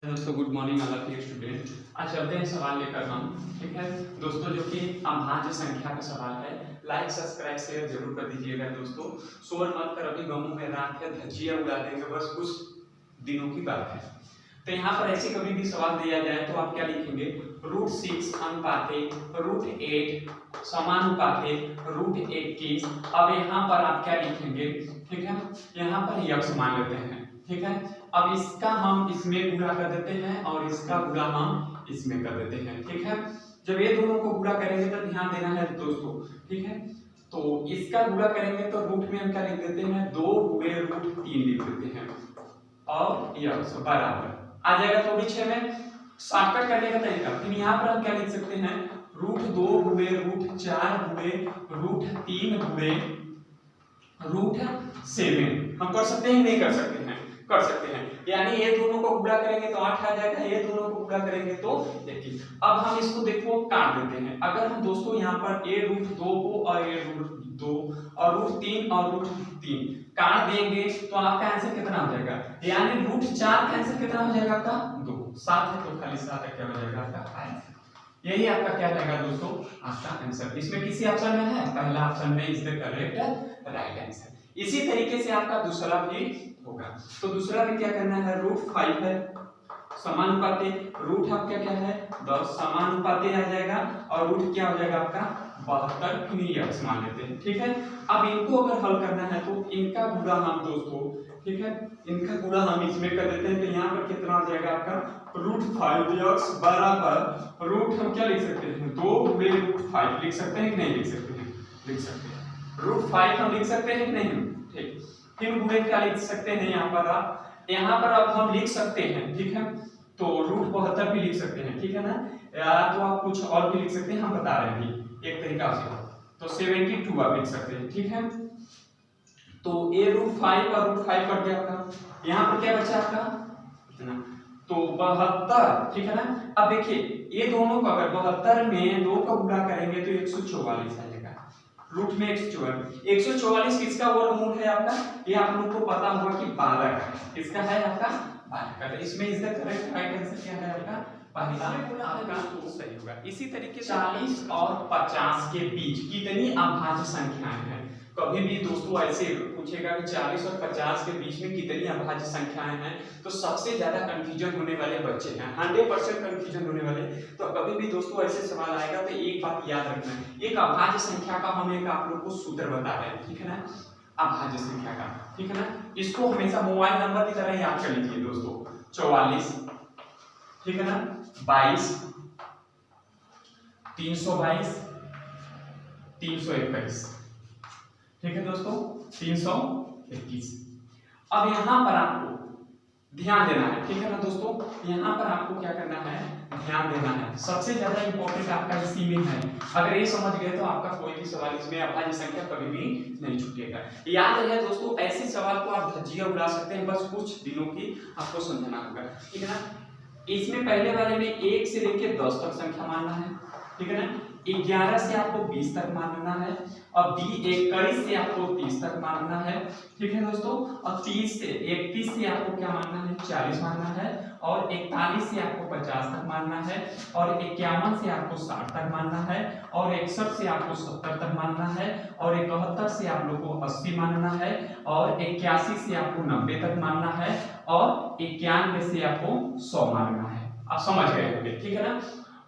दोस्तों good morning all of you student. आज चलते हैं सवाल लेकर हम। ठीक है दोस्तों, जो कि अभाज्य संख्या का सवाल है। लाइक सब्सक्राइब शेयर जरूर कर दीजिएगा दोस्तों। शोर मत कर, अभी गमों में रात है, धज्जियां उड़ा देंगे, बस कुछ दिनों की बात है। तो यहाँ पर ऐसे कभी भी सवाल दिया जाए तो आप क्या लिखेंगे, √6 अनुपाते √8 समानुपाते √21। अब यहाँ पर आप क्या लिखेंगे, ठीक है, यहाँ पर यक्स मान लेते हैं। ठीक है, अब इसका हम इसमें गुणा कर देते हैं और इसका गुणा हम इसमें कर देते हैं। ठीक है, जब ये दोनों को गुणा करेंगे तो ध्यान देना है दोस्तों। ठीक है, तो इसका गुणा करेंगे तो रूट में हम क्या लिख देते हैं, 2 गुणे √3 लिख देते हैं और यक्स बराबर आ जाएगा। तो भी 6 में शॉर्टकट करने का तरीका, फिर यहाँ पर हम क्या लिख सकते हैं, √2 गुणे √4 गुणे √3 गुणे √7। हम कर सकते हैं, नहीं कर सकते हैं, कर सकते हैं। यानी ये दोनों को गुणा करेंगे तो 8 आ जाएगा, ये दोनों को गुणा करेंगे तो 21। अब हम इसको देखो काट देते हैं। अगर हम दोस्तों यहाँ पर a √2 को और a √2 और √3 और √3 काट देंगे तो आपका आंसर कितना हो जाएगा, यानी √4 का आंसर कितना हो जाएगा आपका 2। 7 है तो खाली 7 क्या हो जाएगा आपका आंसर। यही आपका क्या रहेगा दोस्तों, आपका आंसर। इसमें किसी ऑप्शन में है, पहला ऑप्शन में is the correct right answer. इसी तरीके से आपका दूसरा भी होगा। तो दूसरा में क्या करना है, √5 है समानुपाते रूट आपका क्या है 10 समानुपाते आ जाएगा और रूट क्या हो जाएगा आपका 72 फिर यक्स मान लेते हैं। ठीक है, अब इनको अगर हल करना है तो इनका गुणा हम दोस्तों, ठीक है, इनका गुणा हम इसमें कर देते हैं। तो यहाँ पर कितना आ जाएगा आपका √5 यक्स बराबर रूट हम क्या लिख सकते हैं, 2 गुणे √5 लिख सकते हैं कि नहीं लिख सकते हैं, लिख सकते हैं। √5 हम लिख सकते हैं कि नहीं, ठीक। फिर गुणे क्या लिख सकते हैं, यहाँ पर आप, यहाँ पर अब हम लिख सकते हैं, ठीक है, तो √72 भी लिख सकते हैं, ठीक है ना, या तो आप कुछ और भी लिख सकते हैं, हम बता रहे हैं एक तरीका से। तो 72 आप लिख सकते हैं। ठीक है, तो a √5 और √5 कट गया आपका, यहाँ पर क्या बचा आपका इतना, तो 72। ठीक है ना, अब देखिए ये दोनों का अगर 72 में 2 का गुणा करेंगे तो 144 आएगा। रूट में 144 किसका वर्गमूल है आपका, ये आप लोग को पता होगा कि 12 का, किसका है आपका 12 का। तो इसमें is the correct right answer क्या है आपका पहला आपका सही होगा। इसी तरीके से 40 और 50 के बीच कितनी अभाज्य संख्याएं हैं। कभी भी दोस्तों ऐसे पूछेगा कि 40 और 50 के बीच में कितनी अभाज्य संख्याएं हैं, तो सबसे ज्यादा कंफ्यूजन होने वाले बच्चे हैं, 100% कंफ्यूजन होने वाले। तो कभी भी दोस्तों ऐसे सवाल आएगा तो एक बात याद रखना है, एक अभाज्य संख्या का हम एक आप लोग को सूत्र बता रहे हैं, ठीक है ना, अभाज्य संख्या का, ठीक है ना। इसको हमेशा मोबाइल नंबर की तरह याद कर लीजिए दोस्तों, 44, ठीक है ना, 22, 322, 321, ठीक है दोस्तों, 321। अब यहां पर आपको ध्यान देना है, ठीक है ना दोस्तों, यहां पर आपको क्या करना है, ध्यान देना है। सबसे ज्यादा इंपॉर्टेंट आपका इसी में है। अगर ये समझ गए तो आपका कोई भी सवाल इसमें अभाज्य संख्या कभी भी नहीं छूटेगा। याद रहे दोस्तों, ऐसे सवाल को आप धज्जियां उड़ा सकते हैं, बस कुछ दिनों की आपको समझना होगा, ठीक है ना। इसमें पहले वाले में 1 से लेकर 10 तक संख्या मानना है, ठीक है ना, 11 से आपको 20 तक मानना है, और 21 से आपको 30 तक मानना है, ठीक है दोस्तों, और 30 से 31 से आपको क्या मानना है, 40 मानना है, और 41 से आपको 50 तक मानना है, और 51 से आपको 60 तक मानना है, और 61 से आपको 70 तक मानना है, और 71 से आप लोग को 80 मानना है, और 81 से आपको 90 तक मानना है, और 91 से आपको 100 मानना है। आप समझ गए होंगे, ठीक है ना।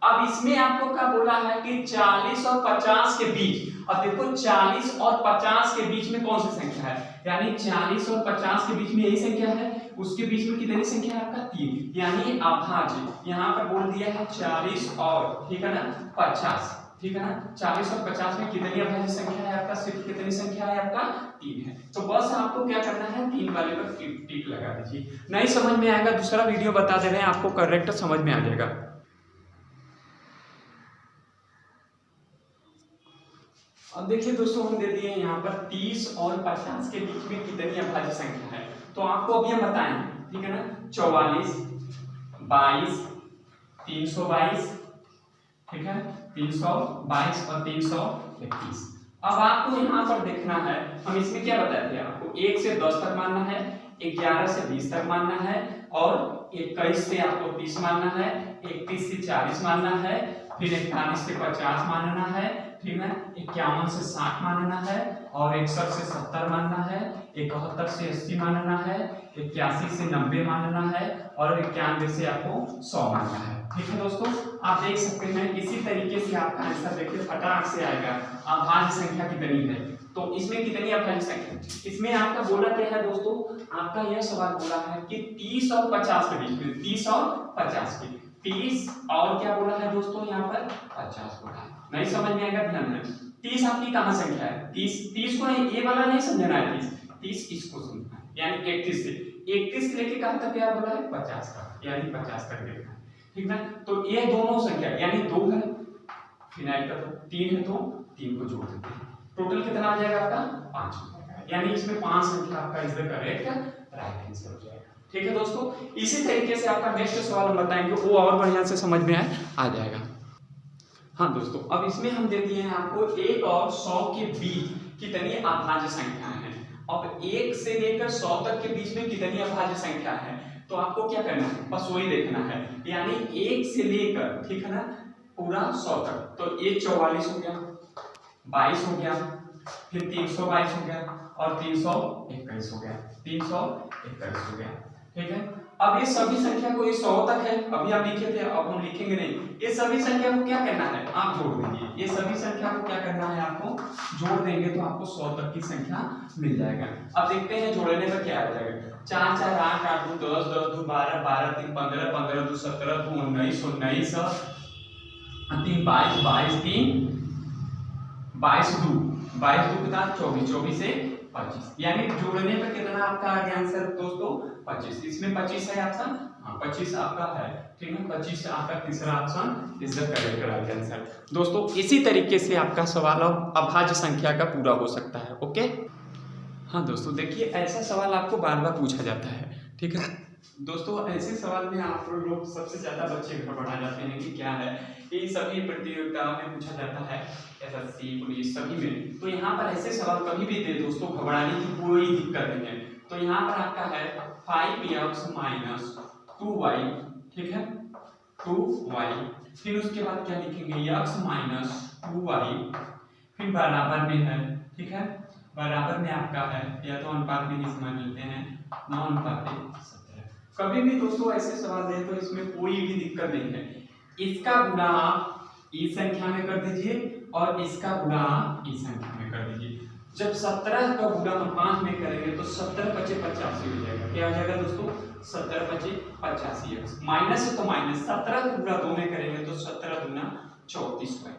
अब इसमें आपको क्या बोला है कि 40 और 50 के बीच, अब देखो 40 और 50 के बीच में कौन सी संख्या है, यानी 40 और 50 के बीच में यही संख्या है, उसके बीच में कितनी संख्या है आपका 3, यानी अभाज्य। यहाँ पर बोल दिया है 40 और, ठीक है ना, 50, ठीक है ना, 40 और 50 में कितनी अभाज्य संख्या है आपका, सिर्फ कितनी संख्या है आपका 3 है। तो बस आपको क्या करना है, 3 वाले पर टिक लगा दीजिए। नहीं समझ में आएगा दूसरा वीडियो बता दे रहे हैं, आपको करेक्ट समझ में आ जाएगा। अब देखिए दोस्तों, हम दे दिए यहाँ पर 30 और 50 के बीच में कितनी अभाज्य संख्या है, तो आपको अभी हम बताएं, ठीक है ना, 44, 22, 322, ठीक है, 322 और 321। अब आपको यहाँ पर देखना है, हम इसमें क्या बताए थे आपको, 1 से 10 तक मानना है, 11 से 20 तक मानना है, और 21 से आपको 30 मानना है, 31 से 40 मानना है, फिर 41 से 50 मानना है, ठीक है, 51 से 60 मानना है, और 61 से 70 मानना है, 71 से 80 मानना है, 81 से 90 मानना है, और 91 से आपको 100 मानना है। ठीक है दोस्तों, आप देख सकते हैं इसी तरीके से आपका आंसर देखिए फटाक से आएगा। अभाज्य संख्या कितनी है, तो इसमें कितनी अभाज्य संख्या, इसमें आपका बोला क्या है दोस्तों, आपका यह सवाल बोला है कि 30 और 50 के बीच में, 30 और 50 के, 30 और क्या बोला है दोस्तों, यहाँ पर 50 बोला है। नहीं समझ में आएगा, ध्यान है 30 आपकी कहाँ संख्या है, 30 को ये वाला नहीं समझना है, 30 इसको समझना है, यानी 31 से लेके कहाँ तक क्या बोला है, 50 तक, यानी 50 तक देखना है, ठीक ना। तो ये दोनों संख्या यानी 2 है, फिनाइल का 3 है, तो 3 को जोड़ देते हैं, टोटल कितना आ जाएगा आपका 5 हो जाएगा, यानी इसमें 5 संख्या आपका is the correct right answer हो जाएगा। ठीक है दोस्तों, इसी तरीके से आपका नेक्स्ट सवाल हम बताएंगे, वो और बढ़िया से समझ में आ जाएगा। हाँ दोस्तों, अब इसमें हम दे दिए हैं आपको 1 और 100 के बीच कितनी अभाज्य संख्याएं हैं। अब 1 से लेकर 100 तक के बीच में कितनी अभाज्य संख्या है, तो आपको क्या करना है, बस वही देखना है, यानी 1 से लेकर, ठीक है ना, पूरा 100 तक, तो ये 44 हो गया, 22 हो गया, फिर 322 हो गया, और 321 हो गया, 321 हो गया। ठीक है, अब ये सभी संख्या को, ये 100 तक है, अभी आप लिखे थे, अब हम लिखेंगे नहीं, ये सभी संख्या को क्या करना है, आप जोड़ देंगे, ये सभी संख्या को क्या करना है, आपको जोड़ देंगे, तो आपको 100 तक की संख्या मिल जाएगा। अब देखते हैं जोड़ने पर क्या आ जाएगा, 4 4 8 8 2 10 10 2 12 12 3 15 15 2 17 2 19 19 3 22 22 3 22 2 22 2 कितना 24 24 से 25, यानी जोड़ने पे कितना आपका आ गया आंसर दोस्तों 25। इसमें 25 है ऑप्शन, हाँ 25 आपका है, ठीक है, 25 आपका तीसरा option is the correct right answer. दोस्तों इसी तरीके से आपका सवाल अब अभाज्य संख्या का पूरा हो सकता है। ओके, हाँ दोस्तों देखिए ऐसा सवाल आपको बार बार पूछा जाता है, ठीक है दोस्तों, ऐसे सवाल में आप लोग सबसे ज्यादा बच्चे घबरा जाते हैं कि क्या है, ये सभी प्रतियोगिताओं में पूछा जाता है, एसएससी पुलिस सभी में, तो यहाँ पर ऐसे सवाल कभी भी दे दोस्तों घबराने की कोई दिक्कत नहीं है। तो यहाँ पर आपका है 5x माइनस 2y, ठीक है 2y, फिर उसके बाद क्या लिखेंगे x माइनस 2y, फिर बराबर में है, ठीक है, बराबर में आपका है, या तो अनुपात में ही समझ लेते हैं 9 अनुपात 17। कभी भी दोस्तों ऐसे सवाल दे तो इसमें कोई भी दिक्कत नहीं है, इसका गुणा आप इस संख्या में कर दीजिए और इसका गुणा आप इस संख्या में कर दीजिए। जब 17 का गुणा हम 5 में करेंगे तो 17 × 5 = 85 हो जाएगा। क्या हो जाएगा दोस्तों 17 × 5 = 85x, माइनस है तो माइनस, 17 का गुणा 2 में करेंगे तो 17 × 2 = 34y,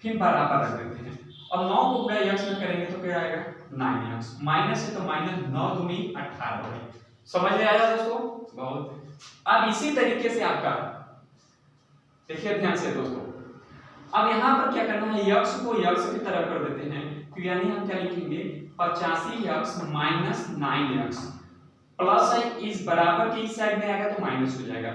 फिर बराबर रख देते हैं, और 9 को गुणा x में करेंगे तो क्या आएगा 9x, माइनस है तो माइनस, 9 दूनी 18। समझ में आया दोस्तों, बहुत। अब इसी तरीके से आपका देखिए ध्यान से दोस्तों, अब यहाँ पर क्या करना है, x को x की तरफ कर देते हैं, तो यानी हम क्या लिखेंगे 85x माइनस 9x, प्लस है इस बराबर के इस साइड में आएगा तो माइनस हो जाएगा,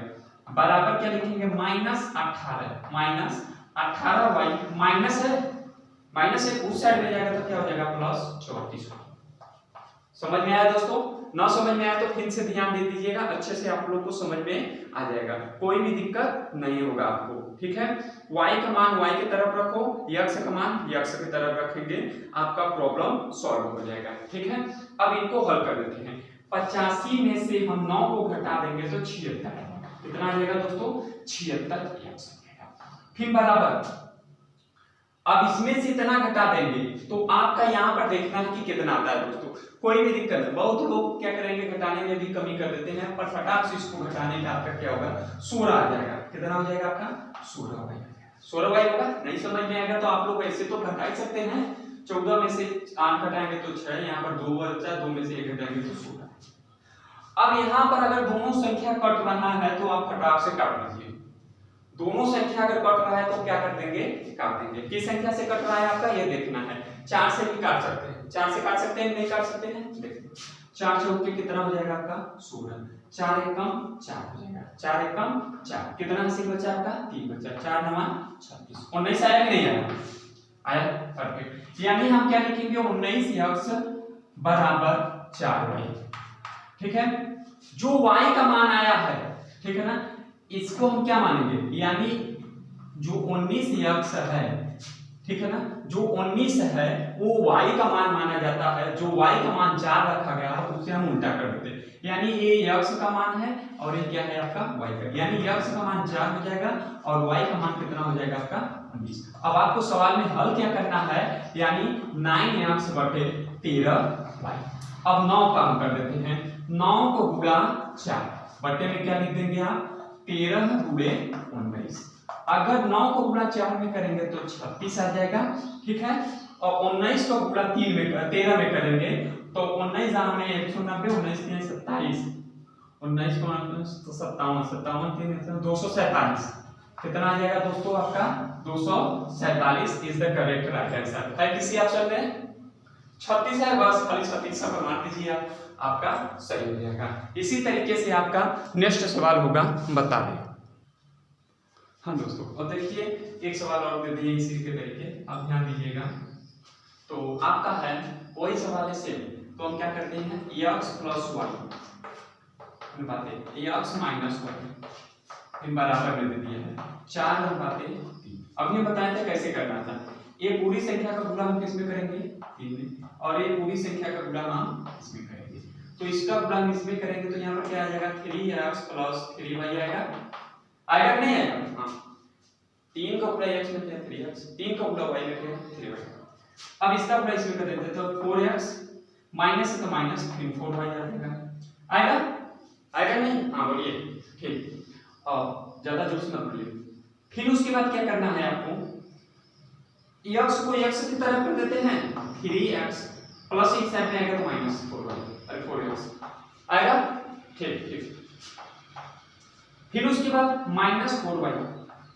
बराबर क्या लिखेंगे माइनस 18, माइनस 18y, माइनस है उस साइड में जाएगा तो क्या हो जाएगा प्लस 34। समझ में आया दोस्तों, ना समझ में आया तो फिर से ध्यान दे दीजिएगा, अच्छे से आप लोग को समझ में आ जाएगा, कोई भी दिक्कत नहीं होगा आपको, ठीक है। y का मान y की तरफ रखो, x का मान x की तरफ रखेंगे, आपका प्रॉब्लम सॉल्व हो जाएगा, ठीक है। अब इनको हल कर देते हैं, 85 में से हम 9 को घटा देंगे तो 76, कितना आ जाएगा दोस्तों 76x, फिर बराबर, अब इसमें से इतना घटा देंगे तो आपका यहाँ पर देखना है कि कितना आता है दोस्तों, कोई भी दिक्कत नहीं, बहुत लोग क्या करेंगे घटाने में भी कमी कर देते हैं, पर फटाक से इसको घटाने में आपका क्या होगा 16 आ जाएगा, कितना हो जाएगा आपका 16y होगा। नहीं समझ में आएगा तो आप लोग ऐसे तो घटा ही सकते हैं, 14 में से 8 घटाएंगे तो 6, यहाँ पर 2 बचा, 2 में से 1 घटाएंगे तो 16। अब यहाँ पर अगर दोनों संख्या कट रहा है तो आप फटाक से काट लीजिए, दोनों संख्या अगर कट रहा है तो क्या कर देंगे काट देंगे, किस संख्या से कट रहा है आपका ये देखना है, 4 से भी काट सकते हैं, 4 से काट सकते हैं नहीं काट सकते हैं, देखिए 4 चौक के कितना हो जाएगा आपका 16, 4 एकम 4 हो जाएगा, 4 एकम 4, कितना हासिल बचा आपका 3 बचा, 4 9 26, 19 आया कि नहीं आया, आया परफेक्ट। यानी हम क्या लिखेंगे 19x बराबर 4y, ठीक है। जो y का मान आया है, ठीक है ना। इसको हम क्या मानेंगे, यानी जो 19 अक्ष है, ठीक है ना, जो 19 है वो y का मान माना जाता है। जो y का मान 4 रखा गया है उसे हम उल्टा कर देते हैं, यानी ये x का मान है और ये क्या है आपका y का, यानी x का मान 4 हो जाएगा और y का मान कितना हो जाएगा आपका 19। अब आपको सवाल में हल क्या करना है, यानी 9x बटे 13y। अब 9 का हम कर देते हैं, 9 को गुणा 4 बटे में क्या लिख देंगे आप 13 गुणे 19। अगर 9 को गुणा 4 में करेंगे तो 36 आ जाएगा, ठीक है। और 19 को गुणा 13 में करेंगे तो 19 दाम में 190, 19 3 27, 19 को 57, 57 3 247, कितना आ जाएगा दोस्तों आपका 247 is the correct right answer. है किसी ऑप्शन में 36 है, बस खाली 36 का मान दीजिए आप, आपका सही हो जाएगा। इसी तरीके से आपका नेक्स्ट सवाल होगा, बता दें। हाँ दोस्तों, अब देखिए एक सवाल और दे दिए इसी के तरीके, आप ध्यान दीजिएगा। तो आपका है वही सवाल है सेम, तो हम क्या करते हैं x प्लस वाई बातें x माइनस वाई बराबर दे दिया है 4 बातें 3। अब ये बताया था कैसे करना था, ये पूरी संख्या का गुणा हम किस में करेंगे 3 में, और ये पूरी संख्या का गुणा हम इसमें करेंगे। तो इसका गुणा इसमें करेंगे तो यहाँ पर क्या आ जाएगा 3x प्लस 3y आएगा, आएगा नहीं आएगा, हाँ 3 का गुणा x में किया 3x, 3 का गुणा y में किया 3y। अब इसका गुणा इसमें कर देते तो 4x माइनस है तो माइनस 4y आ जाएगा, आएगा आएगा नहीं, हाँ बोलिए ठीक। और ज्यादा जोर से मत बोलिए। फिर उसके बाद क्या करना है आपको, x को x की तरफ कर देते हैं 3x प्लस इस साइड में आएगा तो माइनस 4y, अरे 4x आएगा, ठीक ठीक। फिर उसके बाद minus 4y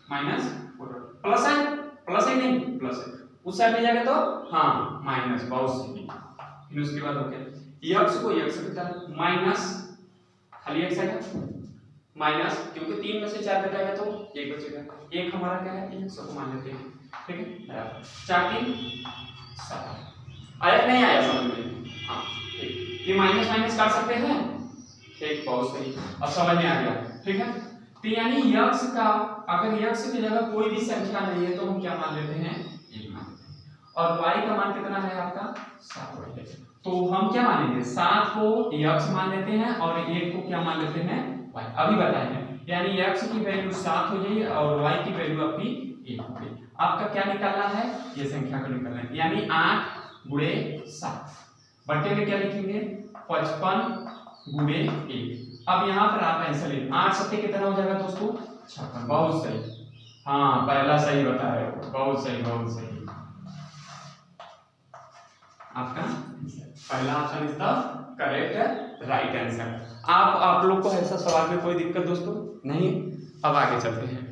minus 4y plus है नहीं प्लस है, उस साइड में जाएगा तो हाँ माइनस, बहुत सही। फिर उसके बाद हो गया x को x की तरफ माइनस, खाली x आएगा माइनस, क्योंकि 3 में से 4 घटाएगा तो 1 बचेगा, 1 हमारा क्या है 100 को मान लेते हैं, ठीक है। 4 3 7 आया नहीं आया समझ में, हाँ ठीक। ये माइनस माइनस काट सकते हैं, ठीक बहुत सही, अब समझ में आ गया, ठीक है। तो यानी x का अगर x की जगह कोई भी संख्या नहीं है तो हम क्या मान लेते हैं 1 मान लेते हैं, और y का मान कितना है आपका 7 है, तो हम क्या मानेंगे 7 को x मान लेते हैं और 1 को क्या मान लेते हैं y। अभी बताए हैं, यानी x की वैल्यू 7 हो जाएगी और y की वैल्यू आपकी 1 हो गई। आपका क्या निकालना है, ये संख्या को निकालना है, यानी 8 गुणे 7 बटे में क्या लिखेंगे 55 गुणे 1। अब यहाँ पर आप आंसर ले 8 सत्ते कितना हो जाएगा दोस्तों 56, बहुत सही, हाँ पहला सही बताया, बहुत सही बहुत सही। आपका पहला option is the correct right answer. आप लोग को ऐसा सवाल में कोई दिक्कत दोस्तों नहीं। अब आगे चलते हैं।